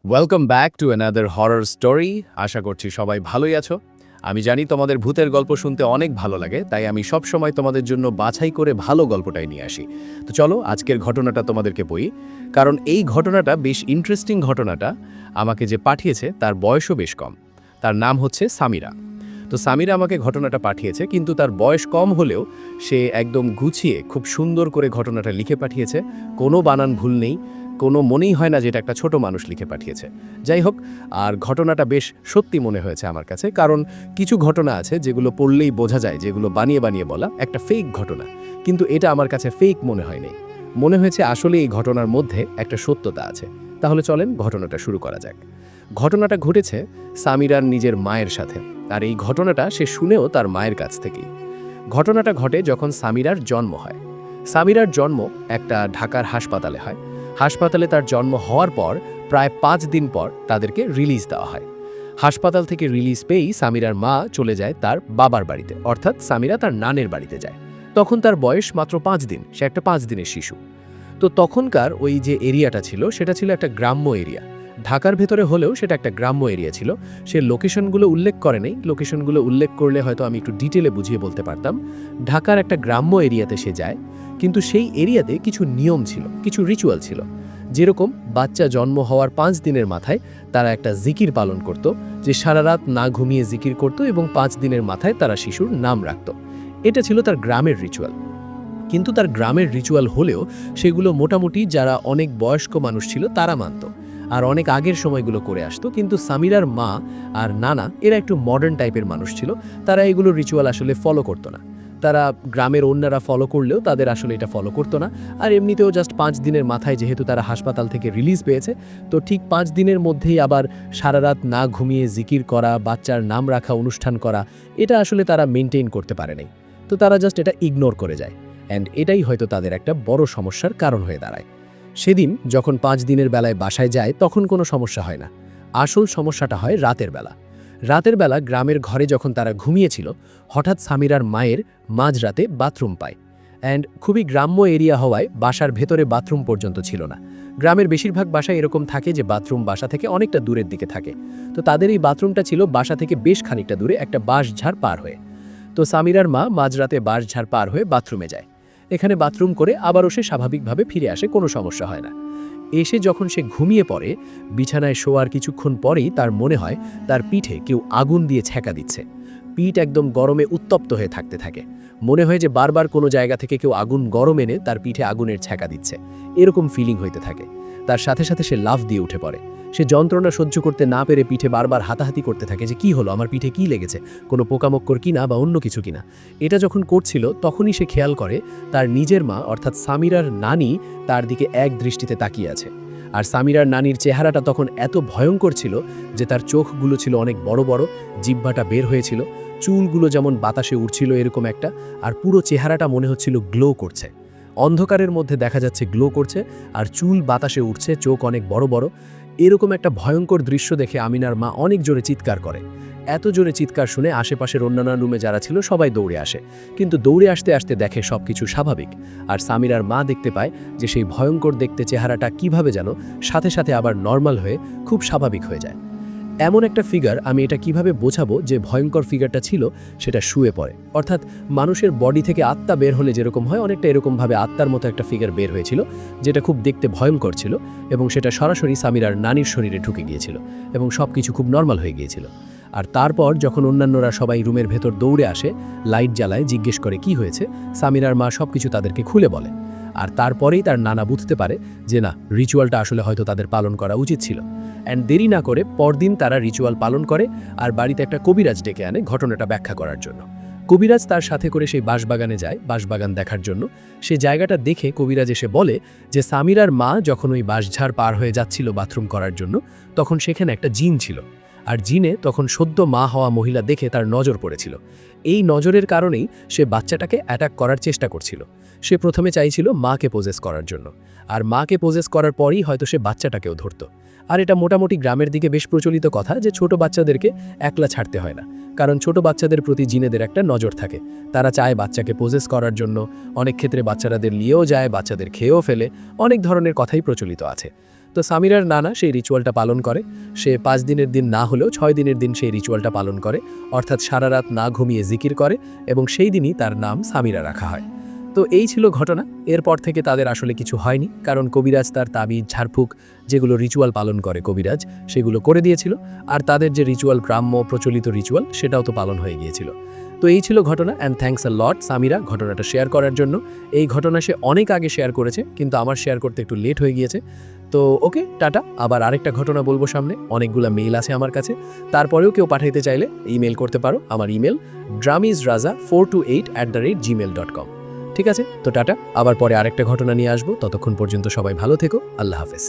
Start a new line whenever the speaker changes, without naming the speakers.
Welcome back to another horror story. আশা করছি সবাই ভালোই আছো। আমি জানি তোমাদের ভূতের গল্প শুনতে অনেক ভালো লাগে, তাই আমি সব সময় তোমাদের জন্য বাছাই করে ভালো গল্পটাই নিয়ে আসি। তো চলো আজকের ঘটনাটা তোমাদেরকে বলি, কারণ এই ঘটনাটা বেশ ইন্টারেস্টিং। ঘটনাটা আমাকে যে পাঠিয়েছে তার বয়সও বেশ কম। তার নাম হচ্ছে সামিরা। তো সামিরা আমাকে ঘটনাটা পাঠিয়েছে, কিন্তু তার বয়স কম হলেও সে একদম গুছিয়ে খুব সুন্দর করে ঘটনাটা লিখে পাঠিয়েছে। কোনো বানান ভুল নেই, কোনো মনেই হয় না যে এটা একটা ছোট মানুষ লিখে পাঠিয়েছে। যাই হোক, আর ঘটনাটা বেশ সত্যি মনে হয়েছে আমার কাছে, কারণ কিছু ঘটনা আছে যেগুলো পড়লেই বোঝা যায় যেগুলো বানিয়ে বানিয়ে বলা একটা ফেক ঘটনা, কিন্তু এটা আমার কাছে ফেক মনে হয়নি। মনে হয়েছে আসলে এই ঘটনার মধ্যে একটা সত্যতা আছে। তাহলে চলেন ঘটনাটা শুরু করা যাক। ঘটনাটা ঘটেছে সামিরার নিজের মায়ের সাথে, আর এই ঘটনাটা সে শুনেও তার মায়ের কাছ থেকেই। ঘটনাটা ঘটে যখন সামিরার জন্ম হয়। সামিরার জন্ম একটা ঢাকার হাসপাতালে হয়। হাসপাতালে তার জন্ম হওয়ার পর প্রায় 5 দিন পর তাদেরকে রিলিজ দেওয়া হয়। হাসপাতাল থেকে রিলিজ পেয়েই সামিরার মা চলে যায় তার বাবার বাড়িতে, অর্থাৎ সামিরা তার নানের বাড়িতে যায়। তখন তার বয়স মাত্র 5 দিন, সে একটা 5 দিনের শিশু। তো তখনকার ওই যে এরিয়াটা ছিল সেটা ছিল একটা গ্রাম্য এরিয়া। ঢাকার ভেতরে হলেও সেটা একটা গ্রাম্য এরিয়া ছিল। সে লোকেশনগুলো উল্লেখ করে নেই, লোকেশনগুলো উল্লেখ করলে হয়তো আমি একটু ডিটেলে বুঝিয়ে বলতে পারতাম। ঢাকার একটা গ্রাম্য এরিয়াতে সে যায়, কিন্তু সেই এরিয়াতে কিছু নিয়ম ছিল, কিছু রিচুয়াল ছিল। যেরকম বাচ্চা জন্ম হওয়ার 5 দিনের মাথায় তারা একটা জিকির পালন করত, যে সারা রাত না ঘুমিয়ে জিকির করত এবং 5 দিনের মাথায় তারা শিশুর নাম রাখত। এটা ছিল তার গ্রামের রিচুয়াল। কিন্তু তার গ্রামের রিচুয়াল হলেও সেগুলো মোটামুটি যারা অনেক বয়স্ক মানুষ ছিল তারা মানত, আর অনেক আগের সময়গুলো করে আসতো। কিন্তু সামিরার মা আর নানা এরা একটু মডার্ন টাইপের মানুষ ছিল, তারা এগুলো রিচুয়াল আসলে ফলো করতো না। তারা গ্রামের অন্যরা ফলো করলেও তাদের আসলে এটা ফলো করতো না। আর এমনিতেও জাস্ট 5 দিনের মাথায় যেহেতু তারা হাসপাতাল থেকে রিলিজ পেয়েছে, তো ঠিক 5 দিনের মধ্যেই আবার সারা রাত না ঘুমিয়ে জিকির করা, বাচ্চার নাম রাখা অনুষ্ঠান করা, এটা আসলে তারা মেনটেন করতে পারে নাই। তো তারা জাস্ট এটা ইগনোর করে যায়। অ্যান্ড এটাই হয়তো তাদের একটা বড় সমস্যার কারণ হয়ে দাঁড়ায়। সেদিন যখন 5 দিনের বেলায় বাসায় যায় তখন কোনো সমস্যা হয় না। আসল সমস্যাটা হয় রাতের বেলা। রাতের বেলা গ্রামের ঘরে যখন তারা ঘুমিয়েছিল, হঠাৎ সামিরার মায়ের মাঝরাতে বাথরুম পায়। অ্যান্ড খুবই গ্রাম্য এরিয়া হওয়ায় বাসার ভেতরে বাথরুম পর্যন্ত ছিল না। গ্রামের বেশিরভাগ বাসায় এরকম থাকে যে বাথরুম বাসা থেকে অনেকটা দূরের দিকে থাকে। তো তাদের এই বাথরুমটা ছিল বাসা থেকে বেশ খানিকটা দূরে, একটা বাঁশঝাড় পার হয়ে। তো সামিরার মা মাঝরাতে বাঁশঝাড় পার হয়ে বাথরুমে যায়। এখানে বাথরুম করে আবারও সে স্বাভাবিকভাবে ফিরে আসে, কোনো সমস্যা হয় না। এসে যখন সে ঘুমিয়ে পড়ে, বিছানায় শোয়ার কিছুক্ষণ পরেই তার মনে হয় তার পিঠে কেউ আগুন দিয়ে ছ্যাঁকা দিচ্ছে। পিঠ একদম গরমে উত্তপ্ত হয়ে থাকতে থাকে। মনে হয় যে বারবার কোনো জায়গা থেকে কেউ আগুন গরম এনে তার পিঠে আগুনের ছ্যাঁকা দিচ্ছে, এরকম ফিলিং হইতে থাকে। তার সাথে সাথে সে লাফ দিয়ে উঠে পড়ে। সে যন্ত্রণা সহ্য করতে না পেরে পিঠে বারবার হাতাহাতি করতে থাকে যে কি হলো, আমার পিঠে কি লেগেছে, কোনো পোকামক্কর কিনা বা অন্য কিছু কিনা। এটা যখন করছিল তখনই সে খেয়াল করে তার নিজের মা অর্থাৎ সামিরার নানি তার দিকে এক দৃষ্টিতে তাকিয়ে আছে। আর সামিরার নানির চেহারাটা তখন এত ভয়ঙ্কর ছিল যে তার চোখগুলো ছিল অনেক বড় বড়, জিহ্বাটা বের হয়েছিল, চুলগুলো যেমন বাতাসে উড়ছিল এরকম একটা, আর পুরো চেহারাটা মনে হচ্ছিল গ্লো করছে। অন্ধকারের মধ্যে দেখা যাচ্ছে গ্লো করছে, আর চুল বাতাসে উঠছে, চোখ অনেক বড় বড়। এরকম একটা ভয়ঙ্কর দৃশ্য দেখে আমিনার মা অনেক জোরে চিৎকার করে। এত জোরে চিৎকার শুনে আশেপাশের অন্যান্য রুমে যারা ছিল সবাই দৌড়ে আসে, কিন্তু দৌড়ে আসতে আসতে দেখে সবকিছু স্বাভাবিক। আর সামিরার মা দেখতে পায় যে সেই ভয়ঙ্কর দেখতে চেহারাটা কিভাবে যেন সাথে সাথে আবার নর্মাল হয়ে খুব স্বাভাবিক হয়ে যায়। এমন একটা ফিগার, আমি এটা কিভাবে বোঝাবো যে ভয়ঙ্কর ফিগারটা ছিল, সেটা শুয়ে পড়ে। অর্থাৎ মানুষের বডি থেকে আত্মা বের হলে যেরকম হয়, অনেকটা এরকমভাবে আত্মার মতো একটা ফিগার বের হয়েছিল, যেটা খুব দেখতে ভয়ঙ্কর ছিল, এবং সেটা সরাসরি সামিরার নানির শরীরে ঢুকে গিয়েছিল এবং সব কিছু খুব নর্মাল হয়ে গিয়েছিল। আর তারপর যখন অন্যান্যরা সবাই রুমের ভেতর দৌড়ে আসে, লাইট জ্বালায়, জিজ্ঞেস করে কি হয়েছে, সামিরার মা সব কিছু তাদেরকে খুলে বলে। আর তারপরেই তার নানা বুঝতে পারে যে না, রিচুয়ালটা আসলে হয়তো তাদের পালন করা উচিত ছিল। অ্যান্ড দেরি না করে পরদিন তারা রিচুয়াল পালন করে আর বাড়িতে একটা কবিরাজ ডেকে আনে ঘটনাটা ব্যাখ্যা করার জন্য। কবিরাজ তার সাথে করে সেই বাঁশবাগানে যায় বাঁশবাগান দেখার জন্য। সে জায়গাটা দেখে কবিরাজ এসে বলে যে সামিরার মা যখন ওই বাঁশঝাড় পার হয়ে যাচ্ছিল বাথরুম করার জন্য, তখন সেখানে একটা জিন ছিল। আর জিনে তখন সদ্য মা হওয়া মহিলা দেখে তার নজর পড়েছিল। এই নজরের কারণেই সে বাচ্চাটাকে অ্যাটাক করার চেষ্টা করছিল। সে প্রথমে চাইছিল মাকে পোজেস করার জন্য, আর মাকে পোজেস করার পরই হয়তো সে বাচ্চাটাকেও ধরত। আর এটা মোটামুটি গ্রামের দিকে বেশ প্রচলিত কথা যে ছোট বাচ্চাদেরকে একলা ছাড়তে হয় না, কারণ ছোট বাচ্চাদের প্রতি জিনেদের একটা নজর থাকে। তারা চায় বাচ্চাকে পোজেস করার জন্য, অনেক ক্ষেত্রে বাচ্চাদের নিয়েও যায়, বাচ্চাদের খেয়েও ফেলে, অনেক ধরনের কথাই প্রচলিত আছে।
তো সামিরার নানা সেই রিচুয়ালটা পালন করে। সে 5 দিনের দিন না হলেও 6 দিনের দিন সেই রিচুয়ালটা পালন করে, অর্থাৎ সারা রাত না ঘুমিয়ে জিকির করে, এবং সেই দিনই তার নাম সামিরা রাখা হয়। তো এই ছিল ঘটনা। এরপর থেকে তাদের আসলে কিছু হয়নি, কারণ কবিরাজ তার তাবিজ ঝাড়ফুঁক যেগুলো রিচুয়াল পালন করে কবিরাজ সেগুলো করে দিয়েছিল, আর তাদের যে রিচুয়াল গ্রাম্য প্রচলিত রিচুয়াল সেটাও তো পালন হয়ে গিয়েছিল। তো এই ছিল ঘটনা, অ্যান্ড থ্যাঙ্কস আ লট সামিরা ঘটনাটা শেয়ার করার জন্য। এই ঘটনা সে অনেক আগে শেয়ার করেছে, কিন্তু আমার শেয়ার করতে একটু লেট হয়ে গিয়েছে। তো ওকে, টাটা। আবার আরেকটা ঘটনা বলবো সামনে, অনেকগুলো মেইল আছে আমার কাছে, তারপরেও কেউ পাঠাইতে চাইলে ইমেল করতে পারো। আমার ইমেল dramizraza428@gmail.com। ঠিক আছে, তো টাটা। আবার পরে আরেকটা ঘটনা নিয়ে আসবো, ততক্ষণ পর্যন্ত সবাই ভালো থেকো। আল্লাহ হাফেজ।